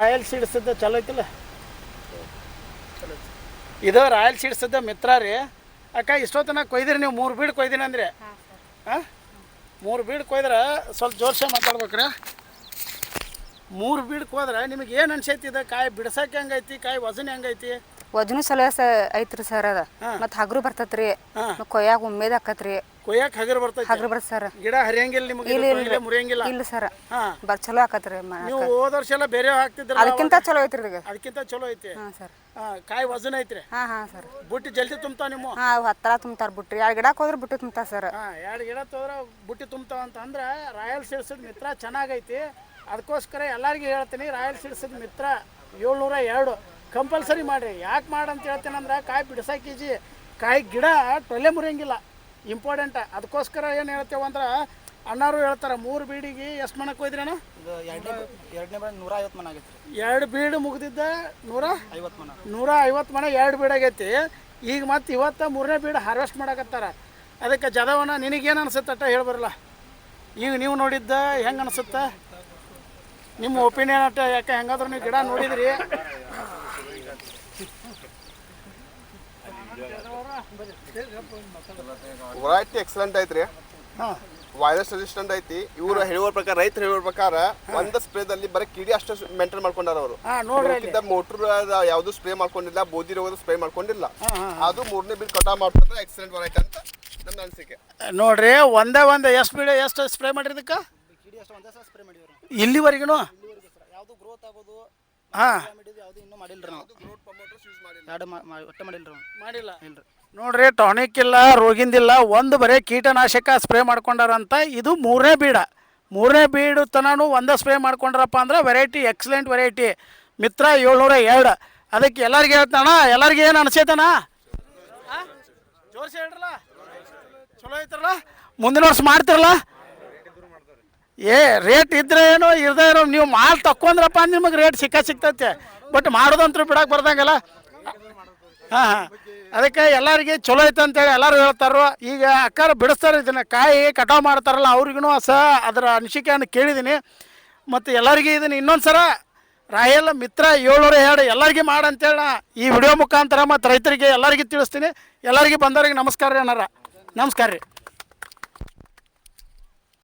Royal ಸೀಡ್ಸದ ಚಲೋ ಐತಿಲ್ಲ. ಇದು royal ಸೀಡ್ಸದ ಮಿತ್ರ ರೀ. ಅಕ್ಕ ಇಷ್ಟೊತ್ತನ ಕೊಯ್ದಿರಿ ನೀವು 3 ಬೀಡ್ ಕೊಯ್ದಿನಿ ಅಂದ್ರೆ. ಹಾಂ 3 ಬೀಡ್ ಕೊಯ್ದ್ರೆ ಸ್ವಲ್ಪ ಜೋರ್ಸೆ ಮಾತಾಡ್ಬೇಕ್ರಿ. 3 ಬೀಡ್ ಹೋದ್ರೆ ನಿಮಗೆ ಏನು ಅನ್ಸೈತಿ? ಇದು ಕಾಯಿ ಬಿಡ್ಸಕ್ಕೆ ಹೆಂಗೈತಿ, ಕಾಯಿ ವಜನ್ ಹೆಂಗೈತಿ? ವಜನು ಸಲ ಐತ್ರಿ ಸರ್. ಅದ ಮತ್ತು ಹಗರು ಬರ್ತೈತ್ರಿ, ಕೊಯ್ಯಾಗ ಉಮ್ಮೇದ್ ಆಕತ್ರಿ. ಕೊಯ್ಯಾಕ ಹಗರು ಬರ್ತೈತಿ? ಹಗರು ಬರ್ತದೆ ಸರ್. ಗಿಡ ಹರಿಯಂಗಿಲ್ಲ ನಿಮಗೆ? ಮುರಿಯಂಗಿಲ್ಲ? ಇಲ್ಲ ಸರ್. ಚಲೋ ಆಕತ್ರಿ. ನೀವು ಹೋದ ವರ್ಷ ಎಲ್ಲ ಬೇರೆ ಹಾಕ್ತಿದ್ರ, ಅದಕ್ಕಿಂತ ಚಲೋ ಐತ್ರಿ ಈಗ. ಅದಕ್ಕಿಂತ ಚಲೋ ಐತಿ. ಹಾಂ ಸರ್. ಕಾಯಿ ವಜನ್ ಐತ್ರಿ? ಹಾಂ ಸರ್. ಬುಟ್ಟಿ ಜಲ್ದಿ ತುಂಬ್ತಾವ ನಿಮ್ಮ? ಹಾಂ 10 ತುಂಬ್ತಾರ ಬುಟ್ಟಿ. 2 ಗಿಡಕ್ಕೆ ಹೋದ್ರೆ ಬುಟ್ಟಿ ತುಂಬ್ತಾವ ಸರ್. 2 ಗಿಡ ಹೋದ್ರೆ ಬುಟ್ಟಿ ತುಂಬ್ತಾವ ಅಂತ ಅಂದ್ರೆ ರಾಯಲ್ ಸೀಡ್ಸದ ಮಿತ್ರ ಚೆನ್ನಾಗೈತಿ. ಅದಕ್ಕೋಸ್ಕರ ಎಲ್ಲರಿಗೂ ಹೇಳ್ತೀನಿ, ರಾಯಲ್ ಸೀಡ್ಸದ ಮಿತ್ರ 702 ಕಂಪಲ್ಸರಿ ಮಾಡಿರಿ. ಯಾಕೆ ಮಾಡಂತ ಹೇಳ್ತೇನೆಂದ್ರೆ ಕಾಯಿ ಬಿಡ್ಸಕ್ಕೆ ಈಜಿ, ಕಾಯಿ ಗಿಡ ಟೊಲೆ ಮುರಿಯಂಗಿಲ್ಲ, ಇಂಪಾರ್ಟೆಂಟ್. ಅದಕ್ಕೋಸ್ಕರ ಏನು ಹೇಳ್ತೇವೆ ಅಂದ್ರೆ ಅಣ್ಣಾರು ಹೇಳ್ತಾರೆ 3 ಬೀಡಿಗೆ ಎಷ್ಟು ಮನಕ್ಕೆ ಹೋಯ್ದ್ರೇನ? ಎರಡನೇ ಬೀಡ್ 150 ಮನ ಆಗೈತೆ. 2 ಬೀಡು ಮುಗ್ದಿದ್ದ 150 ಮನ 2 ಬೀಡ್ ಆಗೈತಿ. ಈಗ ಮತ್ತೆ ಇವತ್ತು 3ನೇ ಬೀಡು ಹಾರ್ವೆಸ್ಟ್ ಮಾಡಕತ್ತಾರ. ಅದಕ್ಕೆ ಜದವನ ನಿನಗೇನು ಅನ್ಸುತ್ತೆ ಅಟ್ಟ ಹೇಳ್ಬರಲ್ಲ. ಈಗ ನೀವು ನೋಡಿದ್ದ ಹೆಂಗೆ ಅನ್ಸುತ್ತೆ ನಿಮ್ಮ ಒಪಿನಿಯನ್ ಅಟ್ಟ? ಯಾಕೆ ಹೆಂಗಾದ್ರೂ ನೀವು ಗಿಡ ನೋಡಿದ್ರಿ. ವೆರೈಟಿ ಎಕ್ಸಲೆಂಟ್ ಐತ್ರಿ. ವೈರಸ್ ರೆಸಿಸ್ಟೆಂಟ್ ಐತಿ. ಇವ್ರು ಹೇಳುವ ಪ್ರಕಾರ, ರೈತರು ಹೇಳುವ ಪ್ರಕಾರ ಒಂದು ಸ್ಪ್ರೇದಲ್ಲಿ ಬರೀ ಕಿಡಿ ಅಷ್ಟು ಮೇಂಟೈನ್ ಮಾಡ್ಕೊಂಡಾರ ಅವರು. ಮೋಟರ್ ಯಾವ್ದು ಸ್ಪ್ರೇ ಮಾಡ್ಕೊಂಡಿಲ್ಲ, ಬೋದಿ ರೋಗದ ಸ್ಪ್ರೇ ಮಾಡ್ಕೊಂಡಿಲ್ಲ. ಅದು 3ನೇ ಬೀಡ್ ಕಟಾವ್ ಮಾಡ್ಕೊಂಡ್ರೆ ಎಕ್ಸಲೆಂಟ್ ವೆರೈಟಿ ಅಂತ ನನ್ನ ಅನಿಸಿಕೆ. ನೋಡ್ರಿ, ಒಂದೇ ಎಷ್ಟು ಬೀಡ ಎಷ್ಟು ಸ್ಪ್ರೇ ಮಾಡಿದ್ದಕ್ಕೆ ಕಿಡಿ ಅಷ್ಟು ಒಂದೇ ಸಲ ಸ್ಪ್ರೇ ಮಾಡಿದ್ರು ಇಲ್ಲಿವರೆಗೂ. ಯಾವುದು ಗ್ರೋತ್ ಆಗೋದು ಯಾವುದು ಇನ್ನೂ ಮಾಡಿಲ್ರಿ ನಾವು. ಮಾಡಿಲ್ಲ ಇಲ್ರಿ. ನೋಡ್ರಿ, ಟಾನಿಕ್ ಇಲ್ಲ, ರೋಗಿಂದಿಲ್ಲ, ಒಂದು ಬರೀ ಕೀಟನಾಶಕ ಸ್ಪ್ರೇ ಮಾಡ್ಕೊಂಡಾರಂತ. ಇದು 3ನೇ ಬೀಡ. 3ನೇ ಬೀಡು ತನೂ ಒಂದೇ ಸ್ಪ್ರೇ ಮಾಡ್ಕೊಂಡ್ರಪ್ಪ ಅಂದ್ರೆ ವೆರೈಟಿ, ಎಕ್ಸಲೆಂಟ್ ವೆರೈಟಿ ಮಿತ್ರ 702. ಅದಕ್ಕೆ ಎಲ್ಲರಿಗೆ ಹೇಳ್ತಾನ, ಎಲ್ಲರಿಗೆ ಏನು ಅನ್ಸೈತನ ಜೋರ್ಸಿ ಹೇಳ್ರಲ್ಲ. ಚಲೋ ಐತ್ರಲ್ಲ, ಮುಂದಿನ ವರ್ಷ ಮಾಡ್ತಿರಲ್ಲ. ರೇಟ್ ಇದ್ರೆ ಏನೋ ಇರ್ದೇ ಇರೋ, ನೀವು ಮಾಲ್ ತಕ್ಕೊಂಡ್ರಪ್ಪ ಅಂದ್ರೆ ನಿಮಗೆ ರೇಟ್ ಸಿಗ್ತೈತೆ. ಬಟ್ ಮಾಡೋದಂತೂ ಬಿಡಕ್ಕೆ ಬರ್ದಂಗಲ್ಲ. ಹಾಂ ಅದಕ್ಕೆ ಎಲ್ಲರಿಗೆ ಚಲೋ ಐತೆ ಅಂತೇಳಿ ಎಲ್ಲರೂ ಹೇಳ್ತಾರೋ. ಈಗ ಅಕ್ಕಾರ ಬಿಡಿಸ್ತಾರೆ, ಇದನ್ನು ಕಾಯಿ ಕಟಾವು ಮಾಡ್ತಾರಲ್ಲ, ಅವ್ರಿಗೂ ಅದರ ಅನಿಸಿಕೆಯನ್ನು ಕೇಳಿದ್ದೀನಿ. ಮತ್ತು ಎಲ್ಲರಿಗೆ ಇದನ್ನು ಇನ್ನೊಂದು ಸಲ ರಾಯಲ್ ಮಿತ್ರ 702 ಎಲ್ಲರಿಗೆ ಮಾಡಂತೇಳಿ ಈ ವಿಡಿಯೋ ಮುಖಾಂತರ ಮತ್ತು ರೈತರಿಗೆ ಎಲ್ಲರಿಗೆ ತಿಳಿಸ್ತೀನಿ. ಎಲ್ಲರಿಗೆ ಬಂದವರಿಗೆ ನಮಸ್ಕಾರ ರೀ ಅಣ್ಣಾರ. ನಮಸ್ಕಾರ ರೀ.